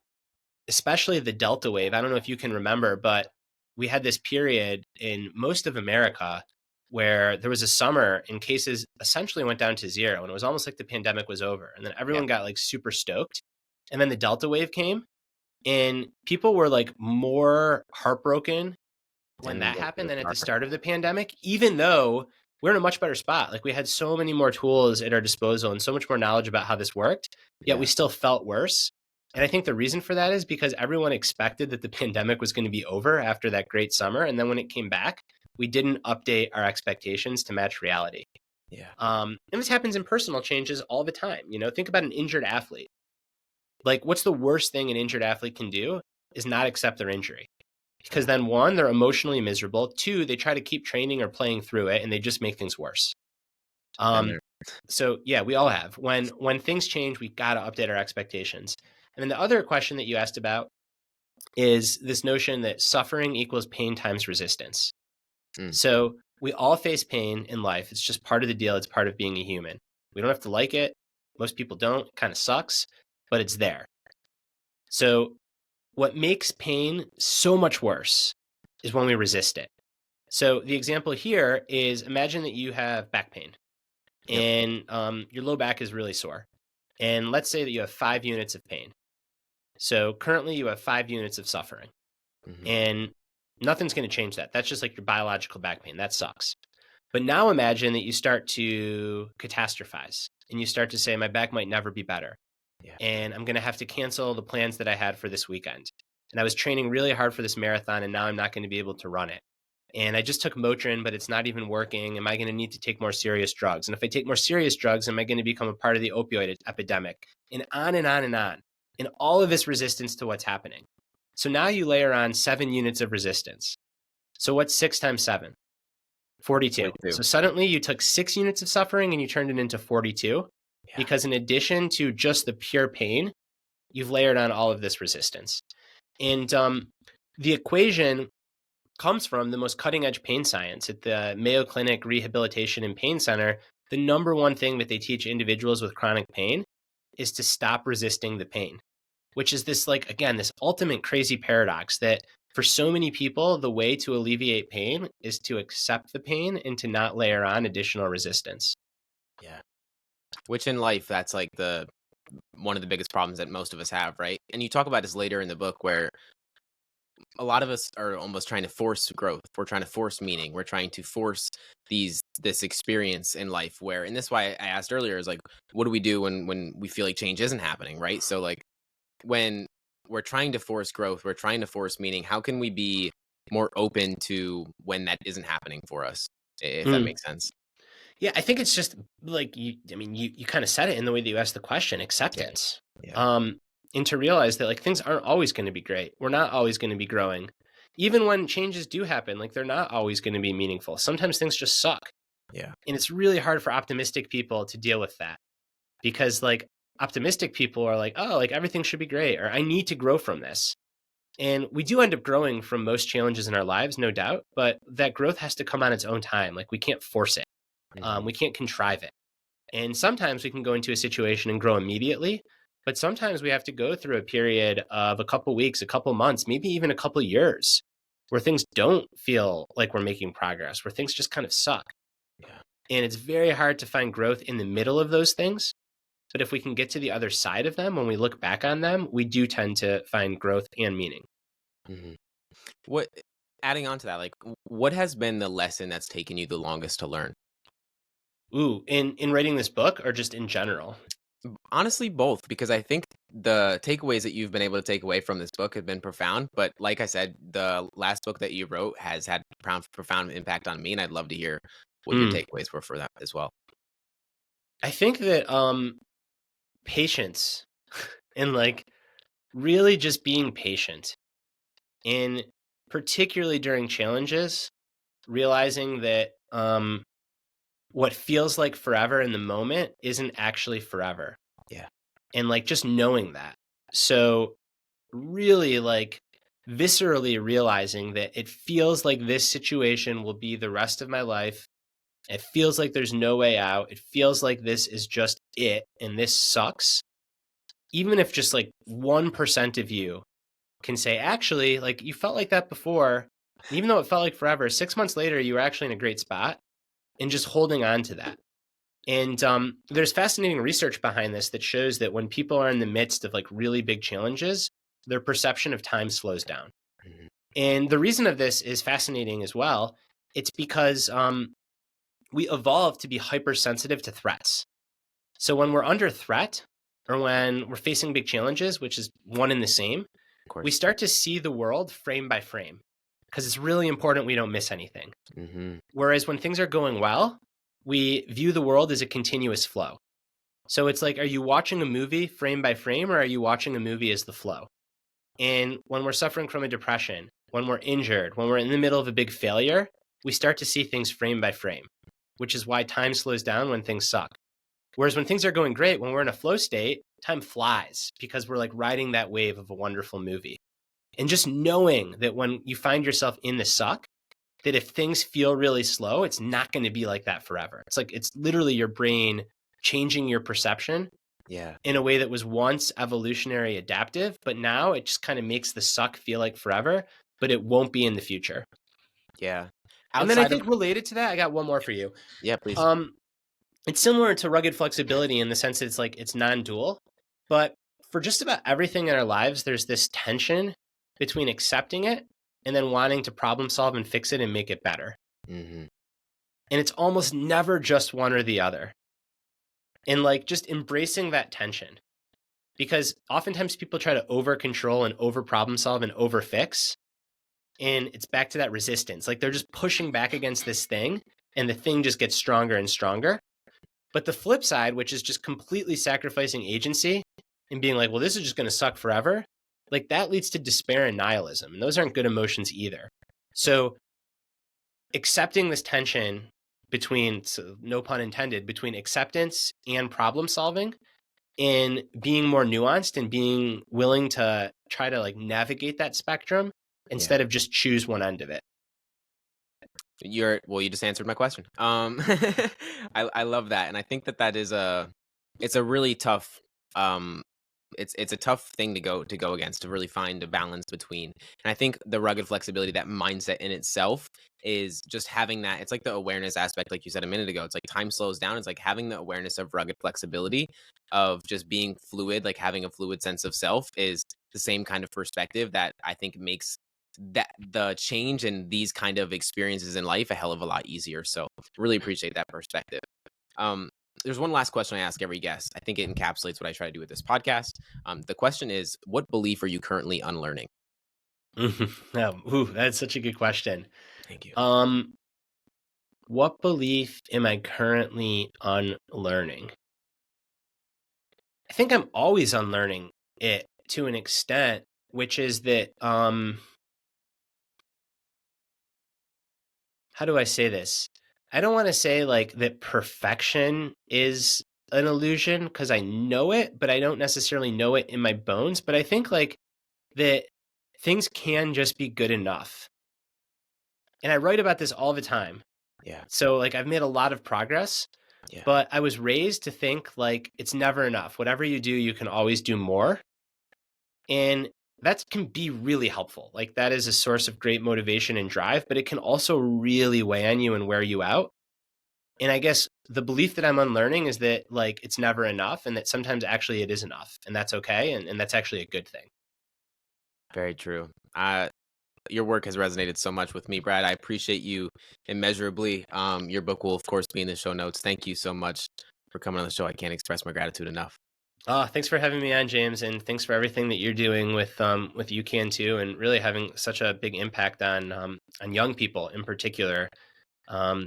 especially the Delta wave. I don't know if you can remember, but we had this period in most of America where there was a summer and cases essentially went down to zero. And it was almost like the pandemic was over. And then Yeah. everyone got like super stoked. And then the Delta wave came and people were like more heartbroken when And that when it happened was than at the darker. start of the pandemic, even though we're in a much better spot. Like we had so many more tools at our disposal and so much more knowledge about how this worked, yet we Yeah. still felt worse. And I think the reason for that is because everyone expected that the pandemic was going to be over after that great summer. And then when it came back, we didn't update our expectations to match reality. Yeah. And this happens in personal changes all the time. Think about an injured athlete. Like, what's the worst thing an injured athlete can do is not accept their injury. Because Yeah. then one, they're emotionally miserable. Two, they try to keep training or playing through it and they just make things worse. Been Um, there. so yeah, we all have. When things change, we got to update our expectations. And then the other question that you asked about is this notion that suffering equals pain times resistance. Mm. So we all face pain in life. It's just part of the deal. It's part of being a human. We don't have to like it. Most people don't. It kind of sucks, but it's there. So what makes pain so much worse is when we resist it. So the example here is imagine that you have back pain Yep. and your low back is really sore. And let's say that you have 5 units of pain. So currently you have 5 units of suffering Mhm. and nothing's going to change that. That's just like your biological back pain. That sucks. But now imagine that you start to catastrophize and you start to say, my back might never be better. Yeah. And I'm going to have to cancel the plans that I had for this weekend. And I was training really hard for this marathon and now I'm not going to be able to run it. And I just took Motrin, but it's not even working. Am I going to need to take more serious drugs? And if I take more serious drugs, am I going to become a part of the opioid epidemic? And on and on and on. And all of this resistance to what's happening. So now you layer on 7 units of resistance. So what's 6 times 7? 42. 42. So suddenly you took 6 units of suffering and you turned it into 42 Yeah. because in addition to just the pure pain, you've layered on all of this resistance. And the equation comes from the most cutting edge pain science at the Mayo Clinic Rehabilitation and Pain Center. The number one thing that they teach individuals with chronic pain is to stop resisting the pain, which is this, like, again, this ultimate crazy paradox that for so many people, the way to alleviate pain is to accept the pain and to not layer on additional resistance. Yeah. Which in life, that's like the one of the biggest problems that most of us have, right? And you talk about this later in the book where a lot of us are almost trying to force growth. We're trying to force meaning. We're trying to force this experience in life where, and this is why I asked earlier is like, what do we do when we feel like change isn't happening, right? So like when we're trying to force growth, we're trying to force meaning, how can we be more open to when that isn't happening for us, if that Mm. makes sense? Yeah, I think it's just like you kind of said it in the way that you asked the question, Yeah. acceptance. Yeah. Um, and to realize that like things aren't always going to be great. We're not always going to be growing. Even when changes do happen, like they're not always going to be meaningful. Sometimes things just suck. Yeah. And it's really hard for optimistic people to deal with that because like optimistic people are like, oh, like everything should be great, or I need to grow from this. And we do end up growing from most challenges in our lives, no doubt, but that growth has to come on its own time. Like we can't force it. Hmm. We can't contrive it. And sometimes we can go into a situation and grow immediately, but sometimes we have to go through a period of a couple weeks, a couple months, maybe even a couple years where things don't feel like we're making progress, where things just kind of suck. Yeah. And it's very hard to find growth in the middle of those things. But if we can get to the other side of them, when we look back on them, we do tend to find growth and meaning. Hmm. What, adding on to that, like, what has been the lesson that's taken you the longest to learn? Ooh, in writing this book or just in general? Honestly, both, because I think the takeaways that you've been able to take away from this book have been profound. But like I said, the last book that you wrote has had profound impact on me, and I'd love to hear what your Mm. takeaways were for that as well. I think that patience and like really just being patient in particularly during challenges, realizing that what feels like forever in the moment isn't actually forever. Yeah. And like just knowing that. So really like viscerally realizing that it feels like this situation will be the rest of my life. It feels like there's no way out. It feels like this is just it and this sucks. Even if just like 1% of you can say, actually, like you felt like that before, and even though it felt like forever, 6 months later, you were actually in a great spot and just holding on to that. And there's fascinating research behind this that shows that when people are in the midst of like really big challenges, their perception of time slows down. Mhm. And the reason of this is fascinating as well. It's because we evolved to be hypersensitive to threats. So when we're under threat or when we're facing big challenges, which is one and the same, Of we course. start to see the world frame by frame because it's really important we don't miss anything. Hmm. Whereas when things are going well, we view the world as a continuous flow. So it's like, are you watching a movie frame by frame or are you watching a movie as the flow? And when we're suffering from a depression, when we're injured, when we're in the middle of a big failure, we start to see things frame by frame, which is why time slows down when things suck. Whereas when things are going great, when we're in a flow state, time flies because we're like riding that wave of a wonderful movie. And just knowing that when you find yourself in the suck, that if things feel really slow, it's not going to be like that forever. It's like it's literally your brain changing your perception Yeah. in a way that was once evolutionary adaptive, but now it just kind of makes the suck feel like forever, but it won't be in the future. Yeah. And then I Outside of, think related to that, I got one more for you. yeah, please. Um, it's similar to rugged flexibility in the sense that it's like it's non-dual, but for just about everything in our lives, there's this tension between accepting it and then wanting to problem solve and fix it and make it better. Hmm. And it's almost never just one or the other. And like just embracing that tension because oftentimes people try to over control and over problem solve and over fix. And it's back to that resistance. Like they're just pushing back against this thing and the thing just gets stronger and stronger. But the flip side, which is just completely sacrificing agency and being like, well, this is just going to suck forever, like that leads to despair and nihilism. And those aren't good emotions either. So accepting this tension between, so no pun intended, between acceptance and problem solving and being more nuanced and being willing to try to like navigate that spectrum Yeah. instead of just choose one end of it. You just answered my question. I love that, and I think that that is it's a really tough, um, it's a tough thing to go against, to really find a balance between. And I think the rugged flexibility, that mindset in itself, is just having that. It's like the awareness aspect, like you said a minute ago. It's like time slows down. It's like having the awareness of rugged flexibility, of just being fluid, like having a fluid sense of self, is the same kind of perspective that I think makes that the change in these kind of experiences in life a hell of a lot easier. So really appreciate that perspective. Um, there's one last question I ask every guest. I think it encapsulates what I try to do with this podcast. The question is, what belief are you currently unlearning? Ooh, that's such a good question. Thank you. Um, what belief am I currently unlearning? I think I'm always unlearning it to an extent, which is that how do I say this? I don't want to say like that perfection is an illusion because I know it, but I don't necessarily know it in my bones. But I think like that things can just be good enough. And I write about this all the time. Yeah. So like I've made a lot of progress, Yeah. but I was raised to think like it's never enough. Whatever you do, you can always do more. And that can be really helpful. Like that is a source of great motivation and drive, but it can also really weigh on you and wear you out. And I guess the belief that I'm unlearning is that like it's never enough and that sometimes actually it is enough. And that's okay. And that's actually a good thing. Very true. Your work has resonated so much with me, Brad. I appreciate you immeasurably. Your book will, of course, be in the show notes. Thank you so much for coming on the show. I can't express my gratitude enough. Thanks for having me on, James, and thanks for everything that you're doing with You Can Too, and really having such a big impact on young people in particular.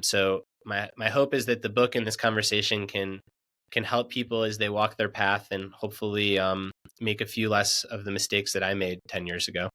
So my hope is that the book and this conversation can help people as they walk their path and hopefully make a few less of the mistakes that I made 10 years ago.